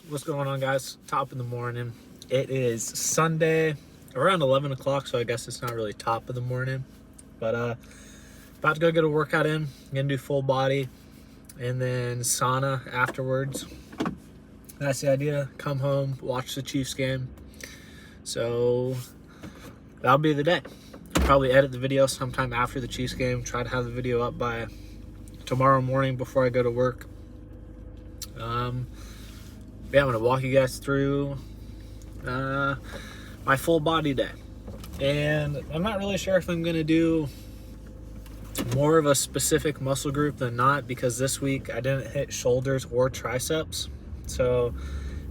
What's going on, guys? Top of the morning. It is Sunday around 11 o'clock, so I guess it's not really top of the morning. But about to go get a workout in. Gonna do full body and then sauna afterwards. That's the idea. Come home, watch the Chiefs game. So that'll be the day. I'll probably edit the video sometime after the Chiefs game. Try to have the video up by tomorrow morning before I go to work. Yeah, I'm gonna walk you guys through my full body day, and I'm not really sure if I'm gonna do more of a specific muscle group than not, because this week I didn't hit shoulders or triceps, so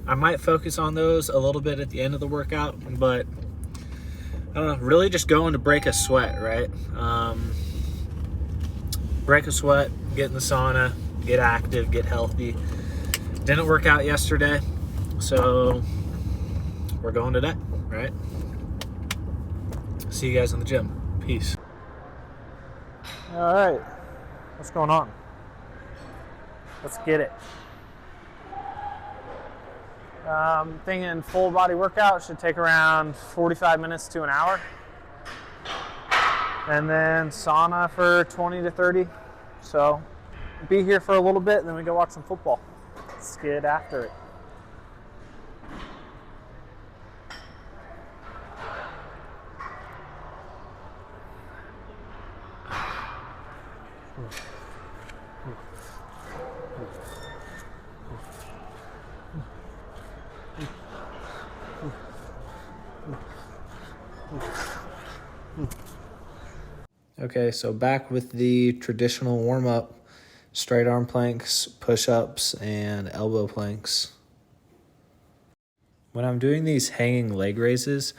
I might focus on those a little bit at the end of the workout. But I don't know, really just going to break a sweat, right? Break a sweat, get in the sauna, get active, get healthy. Didn't work out yesterday, so we're going today, right? See you guys in the gym. Peace. All right, what's going on? Let's get it. Thinking full body workout should take around 45 minutes to an hour. And then sauna for 20 to 30. So be here for a little bit, and then we go watch some football. Let's get after it. Okay, so back with the traditional warm-up, straight arm planks, push-ups, and elbow planks. When I'm doing these hanging leg raises,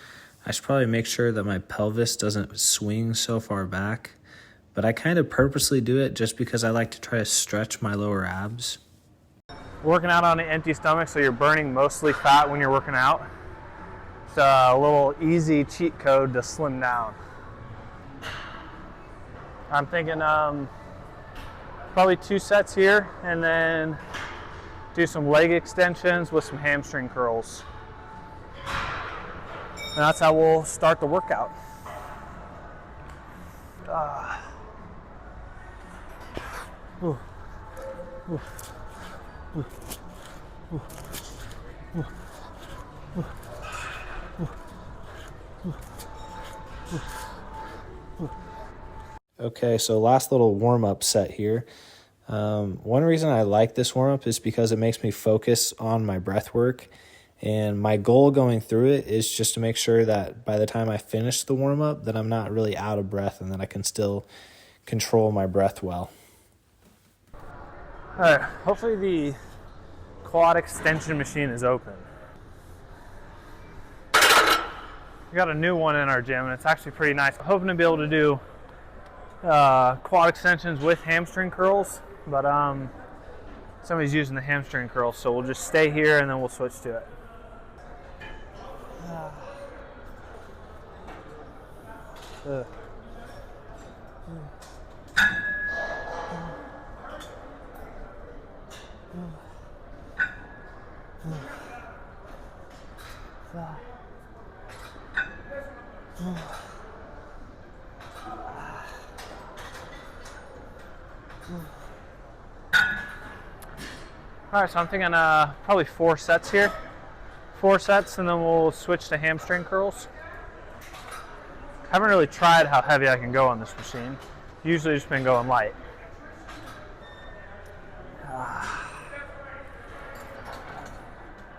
I should probably make sure that my pelvis doesn't swing so far back, but I kind of purposely do it just because I like to try to stretch my lower abs. Working out on an empty stomach, so you're burning mostly fat when you're working out. It's a little easy cheat code to slim down. I'm thinking probably 2 sets here, and then do some leg extensions with some hamstring curls. And that's how we'll start the workout. Okay, so last little warm-up set here. One reason I like this warm-up is because it makes me focus on my breath work. And my goal going through it is just to make sure that by the time I finish the warm-up that I'm not really out of breath and that I can still control my breath well. All right, hopefully the quad extension machine is open. We got a new one in our gym, and it's actually pretty nice. I'm hoping to be able to do quad extensions with hamstring curls, but somebody's using the hamstring curls, so we'll just stay here and then we'll switch to it. All right, so I'm thinking probably 4 sets here. 4 sets, and then we'll switch to hamstring curls. Haven't really tried how heavy I can go on this machine. Usually just been going light.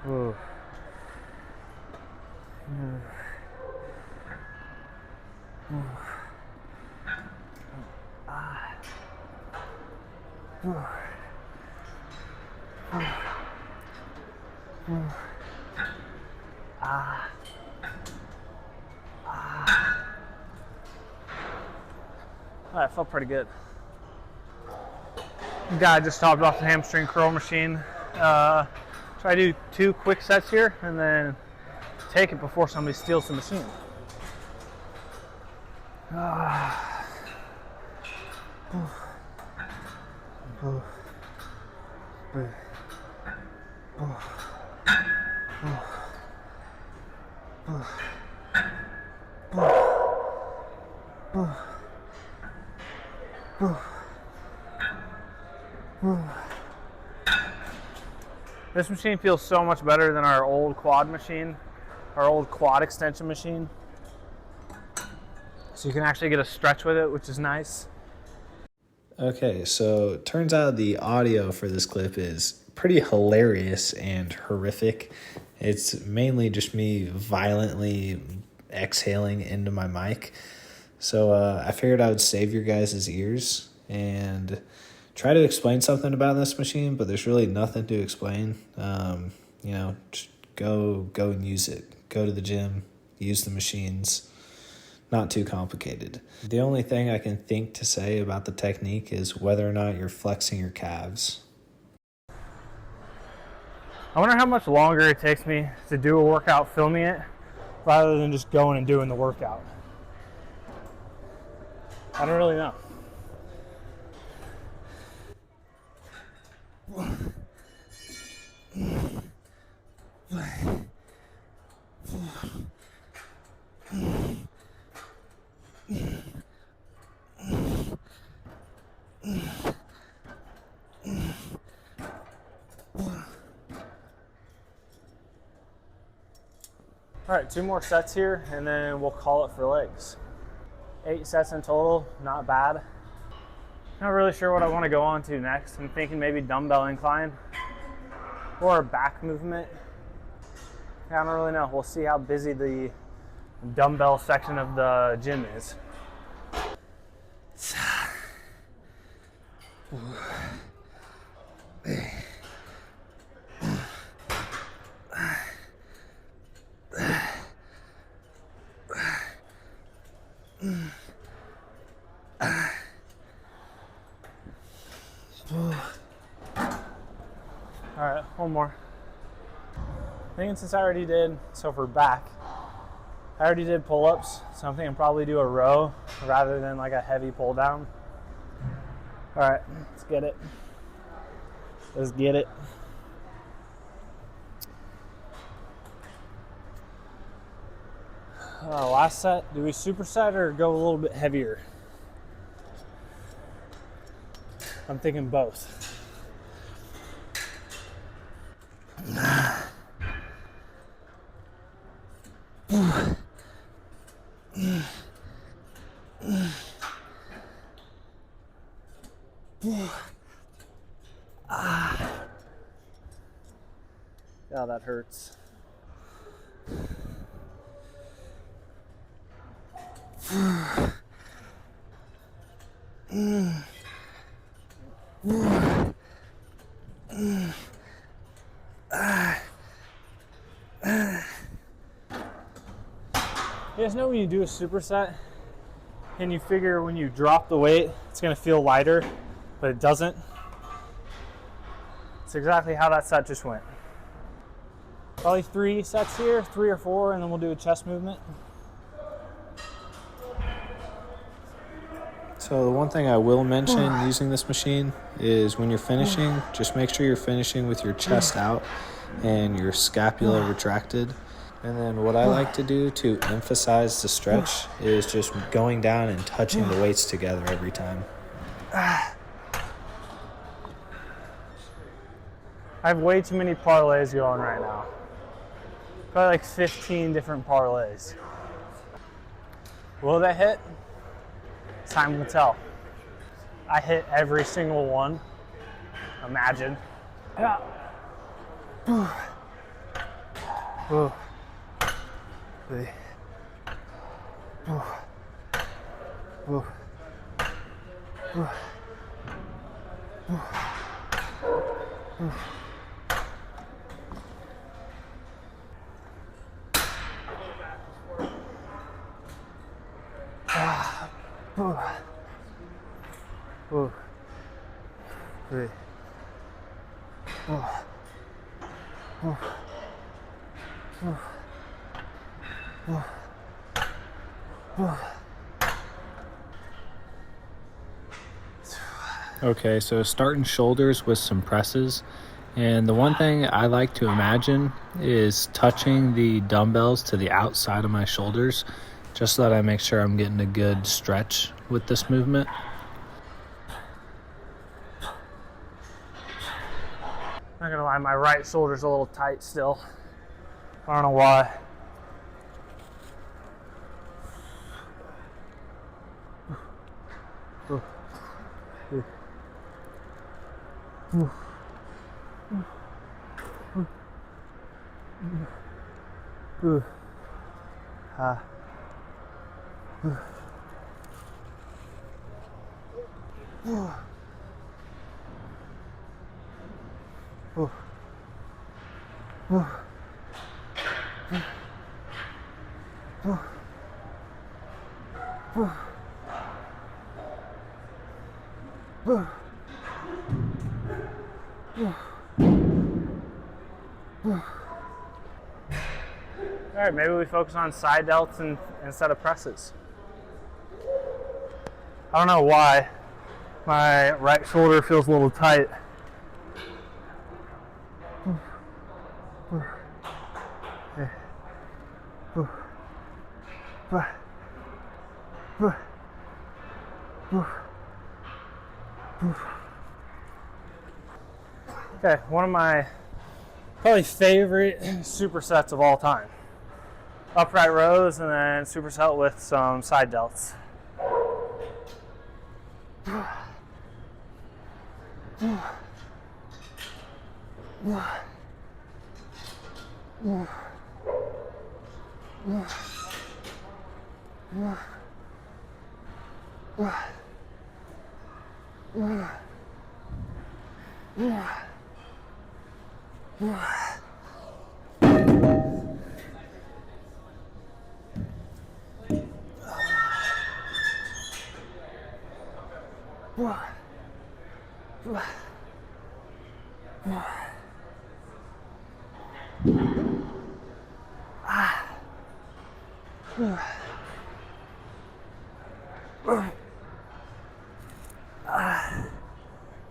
Ooh. That felt pretty good. Guy just stopped off the hamstring curl machine. Try to do 2 quick sets here and then take it before somebody steals the machine. This machine feels so much better than our old quad machine, our old quad extension machine. So you can actually get a stretch with it, which is nice. Okay, so it turns out the audio for this clip is pretty hilarious and horrific. It's mainly just me violently exhaling into my mic. So I figured I would save your guys' ears and try to explain something about this machine, but there's really nothing to explain. Just go and use it. Go to the gym, use the machines. Not too complicated. The only thing I can think to say about the technique is whether or not you're flexing your calves. I wonder how much longer it takes me to do a workout filming it rather than just going and doing the workout. I don't really know. All right, 2 more sets here, and then we'll call it for legs. 8 sets in total, not bad. Not really sure what I want to go on to next. I'm thinking maybe dumbbell incline or a back movement. I don't really know. We'll see how busy the dumbbell section of the gym is. All right, one more. Thinking since I already did, so for back, I already did pull-ups, so I'm thinking probably do a row rather than like a heavy pull down. All right, let's get it. Let's get it. Last set, do we superset or go a little bit heavier? I'm thinking both. Oh, that hurts. You guys know when you do a superset and you figure when you drop the weight it's going to feel lighter, but it doesn't? It's exactly how that set just went. Probably 3 sets here, 3 or 4, and then we'll do a chest movement. So the one thing I will mention using this machine is when you're finishing, just make sure you're finishing with your chest out and your scapula retracted. And then what I like to do to emphasize the stretch is just going down and touching the weights together every time. I have way too many parlays going right now. Probably like 15 different parlays. Will they hit? Time will tell. I hit every single one. Imagine. Yeah. Okay, so starting shoulders with some presses. And the one thing I like to imagine is touching the dumbbells to the outside of my shoulders, just so that I make sure I'm getting a good stretch with this movement. Not gonna lie, my right shoulder's a little tight still. I don't know why. All right, maybe we focus on side delts instead of presses. I don't know why my right shoulder feels a little tight. Okay, one of my probably favorite supersets of all time. Upright rows and then superset with some side delts.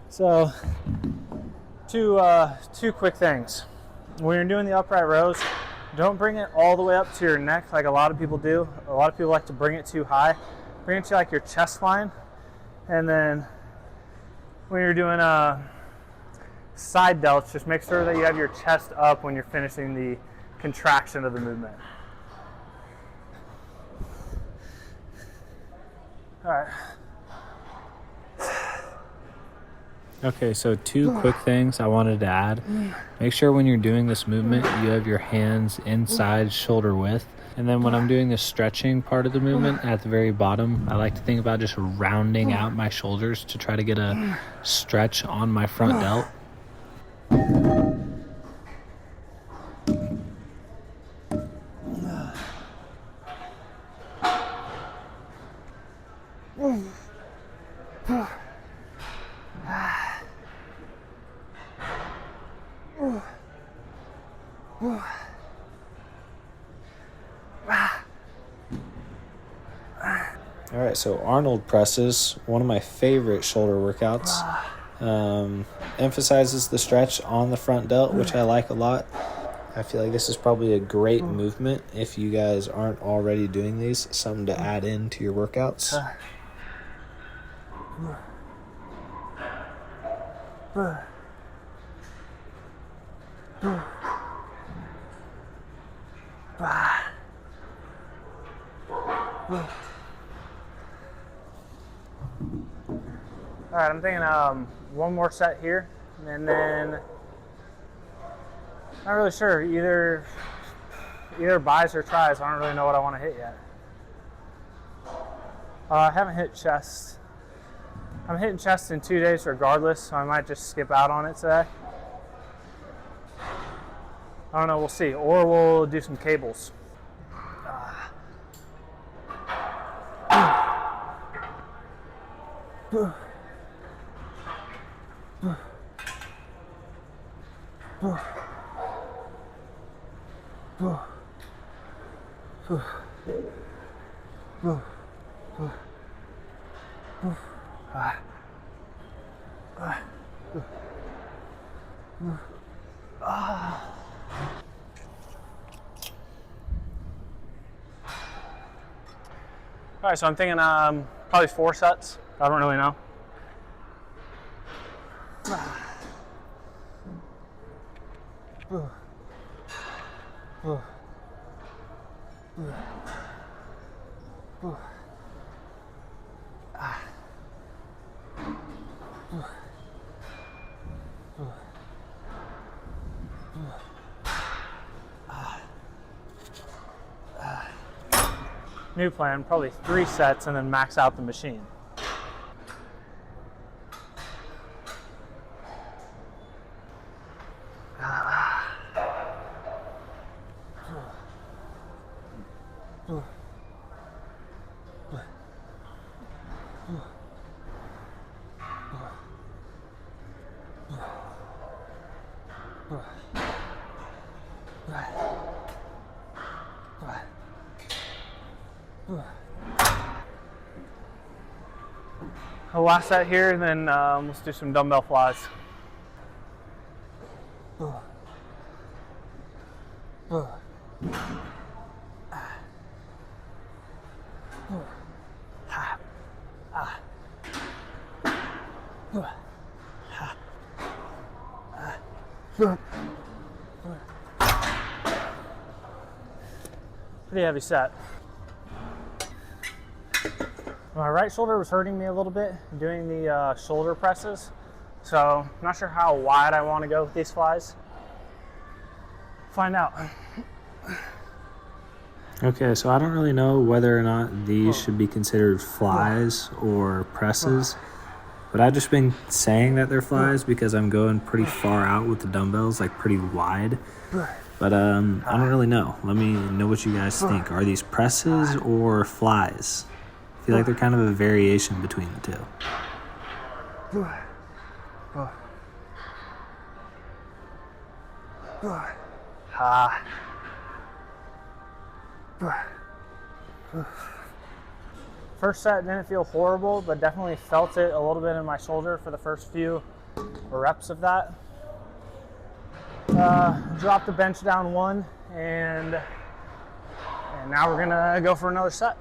So, two quick things. When you're doing the upright rows, don't bring it all the way up to your neck like a lot of people do. A lot of people like to bring it too high. Bring it to like your chest line, and then when you're doing side delts, just make sure that you have your chest up when you're finishing the contraction of the movement. All right. Okay, so two quick things I wanted to add. Make sure when you're doing this movement, you have your hands inside shoulder width. And then when I'm doing the stretching part of the movement at the very bottom, I like to think about just rounding out my shoulders to try to get a stretch on my front delt. All right, so Arnold presses, one of my favorite shoulder workouts. Emphasizes the stretch on the front delt, which I like a lot. I feel like this is probably a great movement if you guys aren't already doing these. Something to add into your workouts. All right, I'm thinking one more set here, and then not really sure, either buys or tries. I don't really know what I want to hit yet. I haven't hit chest. I'm hitting chest in 2 days regardless, so I might just skip out on it today. I don't know, we'll see. Or we'll do some cables. All right, so I'm thinking probably 4 sets. I don't really know. New plan, probably 3 sets and then max out the machine. The last set here, and then let's do some dumbbell flies. Pretty heavy set. My right shoulder was hurting me a little bit doing the shoulder presses, so I'm not sure how wide I want to go with these flies. Find out. Okay, so I don't really know whether or not these should be considered flies or presses, but I've just been saying that they're flies because I'm going pretty far out with the dumbbells, like pretty wide. But I don't really know. Let me know what you guys think. Are these presses or flies? I feel like they're kind of a variation between the two. First set didn't feel horrible, but definitely felt it a little bit in my shoulder for the first few reps of that. Dropped the bench down 1, and now we're gonna go for another set.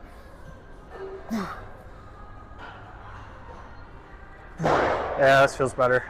Yeah, this feels better.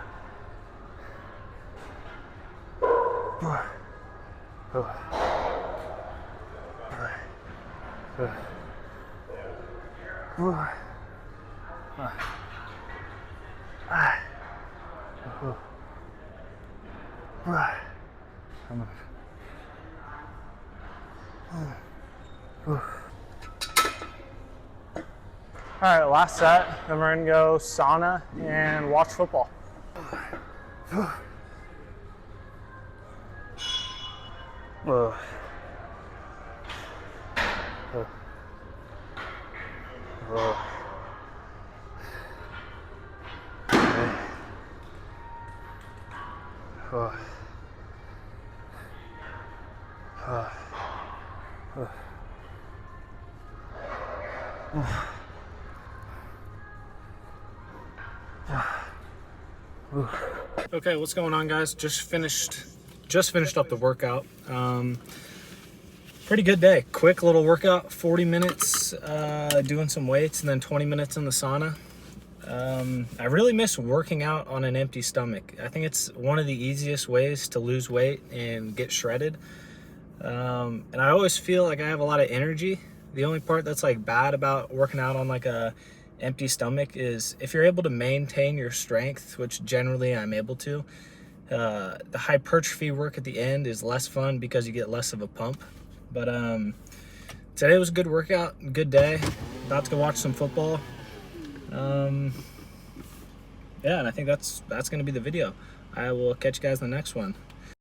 All right, last set, then we're gonna go sauna and watch football. Okay, what's going on, guys? Just finished up the workout. Pretty good day. Quick little workout, 40 minutes doing some weights and then 20 minutes in the sauna. I really miss working out on an empty stomach. I think it's one of the easiest ways to lose weight and get shredded. And I always feel like I have a lot of energy. The only part that's like bad about working out on like a empty stomach is if you're able to maintain your strength, which generally I'm able to, the hypertrophy work at the end is less fun because you get less of a pump. But today was a good workout, good day. About to go watch some football. Yeah, and I think that's gonna be the video. I will catch you guys in the next one.